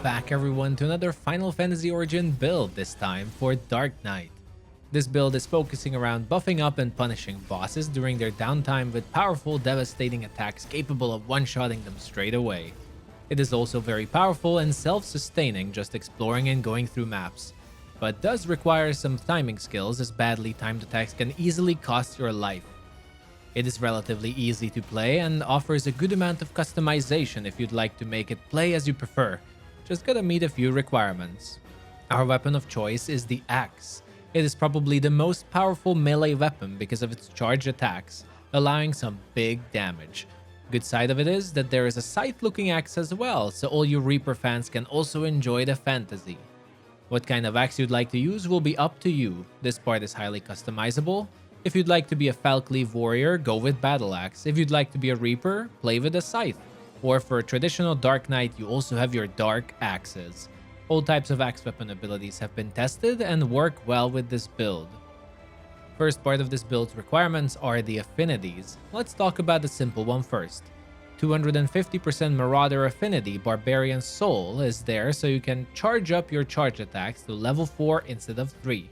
back everyone to another Final Fantasy Origin build, this time for Dark Knight. This build is focusing around buffing up and punishing bosses during their downtime with powerful, devastating attacks capable of one-shotting them straight away. It is also very powerful and self-sustaining, just exploring and going through maps, but does require some timing skills as badly timed attacks can easily cost your life. It is relatively easy to play and offers a good amount of customization if you'd like to make it play as you prefer. Just gotta meet a few requirements. Our weapon of choice is the axe. It is probably the most powerful melee weapon because of its charged attacks, allowing some big damage. Good side of it is that there is a scythe-looking axe as well, so all you Reaper fans can also enjoy the fantasy. What kind of axe you'd like to use will be up to you. This part is highly customizable. If you'd like to be a Falcleave warrior, go with Battle Axe. If you'd like to be a Reaper, play with a Scythe. Or for a traditional Dark Knight, you also have your Dark Axes. All types of axe weapon abilities have been tested and work well with this build. First part of this build's requirements are the affinities. Let's talk about the simple one first. 250% Marauder Affinity Barbarian Soul is there so you can charge up your charge attacks to level 4 instead of 3.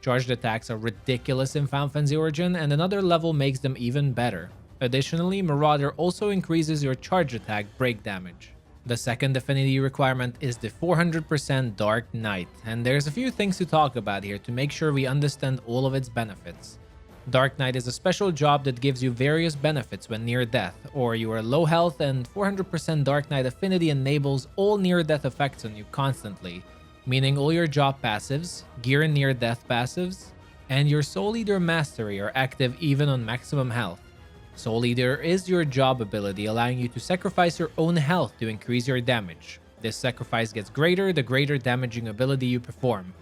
Charged attacks are ridiculous in Final Fantasy Origin, and another level makes them even better. Additionally, Marauder also increases your charge attack break damage. The second affinity requirement is the 400% Dark Knight, and there's a few things to talk about here to make sure we understand all of its benefits. Dark Knight is a special job that gives you various benefits when near death, or you are low health, and 400% Dark Knight affinity enables all near-death effects on you constantly, meaning all your job passives, gear and near-death passives, and your Soul Eater Mastery are active even on maximum health. Soul Eater is your job ability, allowing you to sacrifice your own health to increase your damage. This sacrifice gets greater the greater damaging ability you perform.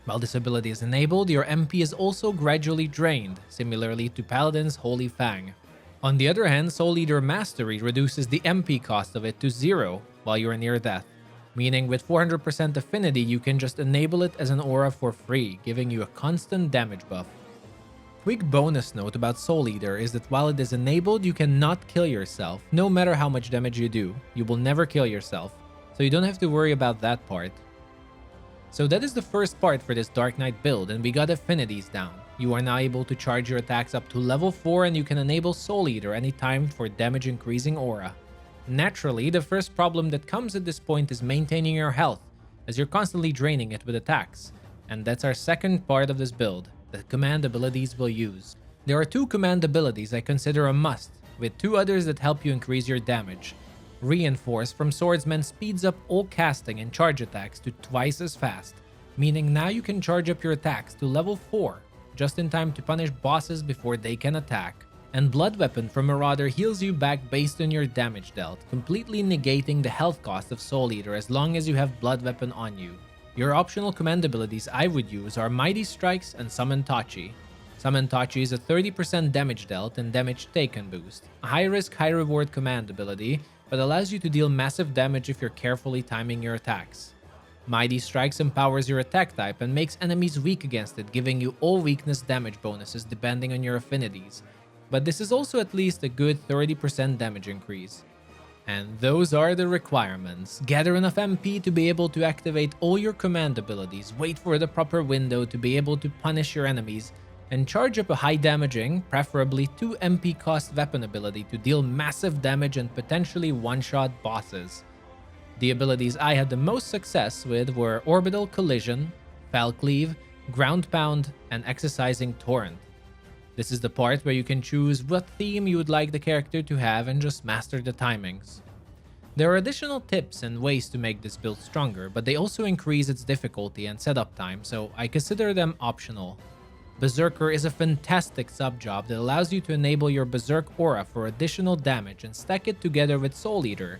While this ability is enabled, your MP is also gradually drained, similarly to Paladin's Holy Fang. On the other hand, Soul Eater Mastery reduces the MP cost of it to 0 while you are near death. Meaning with 400% affinity, you can just enable it as an aura for free, giving you a constant damage buff. Quick bonus note about Soul Eater is that while it is enabled, you cannot kill yourself. No matter how much damage you do, you will never kill yourself, so you don't have to worry about that part. So that is the first part for this Dark Knight build, and we got affinities down. You are now able to charge your attacks up to level 4, and you can enable Soul Eater anytime for damage increasing aura. Naturally, the first problem that comes at this point is maintaining your health, as you're constantly draining it with attacks. And that's our second part of this build, the command abilities we'll use. There are 2 command abilities I consider a must, with 2 others that help you increase your damage. Reinforce from Swordsman speeds up all casting and charge attacks to twice as fast, meaning now you can charge up your attacks to level 4, just in time to punish bosses before they can attack. And Blood Weapon from Marauder heals you back based on your damage dealt, completely negating the health cost of Soul Eater as long as you have Blood Weapon on you. Your optional command abilities I would use are Mighty Strikes and Summon Tachi. Summon Tachi is a 30% damage dealt and damage taken boost, a high risk, high reward command ability, but allows you to deal massive damage if you're carefully timing your attacks. Mighty Strikes empowers your attack type and makes enemies weak against it, giving you all weakness damage bonuses depending on your affinities. But this is also at least a good 30% damage increase. And those are the requirements. Gather enough MP to be able to activate all your command abilities, wait for the proper window to be able to punish your enemies, and charge up a high damaging, preferably 2 MP cost weapon ability to deal massive damage and potentially one-shot bosses. The abilities I had the most success with were Orbital Collision, Falcleave, Ground Pound, and Exercising Torrent. This is the part where you can choose what theme you would like the character to have and just master the timings. There are additional tips and ways to make this build stronger, but they also increase its difficulty and setup time, so I consider them optional. Berserker is a fantastic sub-job that allows you to enable your Berserk aura for additional damage and stack it together with Soul Eater.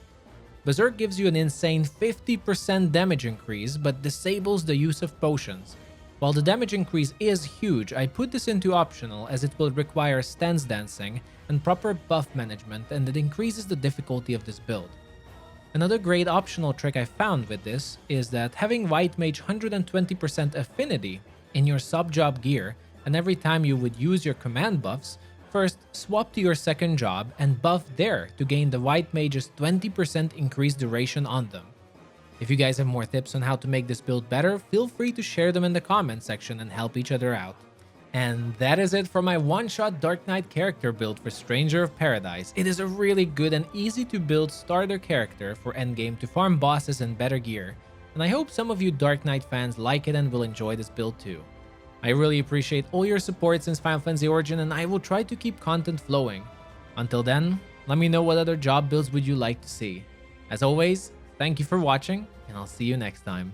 Berserk gives you an insane 50% damage increase, but disables the use of potions. While the damage increase is huge, I put this into optional as it will require stance dancing and proper buff management, and it increases the difficulty of this build. Another great optional trick I found with this is that having White Mage 120% affinity in your sub-job gear, and every time you would use your command buffs, first swap to your second job and buff there to gain the White Mage's 20% increased duration on them. If you guys have more tips on how to make this build better, feel free to share them in the comments section and help each other out. And that is it for my one-shot Dark Knight character build for Stranger of Paradise. It is a really good and easy to build starter character for endgame to farm bosses and better gear, and I hope some of you Dark Knight fans like it and will enjoy this build too. I really appreciate all your support since Final Fantasy Origin, and I will try to keep content flowing. Until then, let me know what other job builds would you like to see. As always, thank you for watching, and I'll see you next time.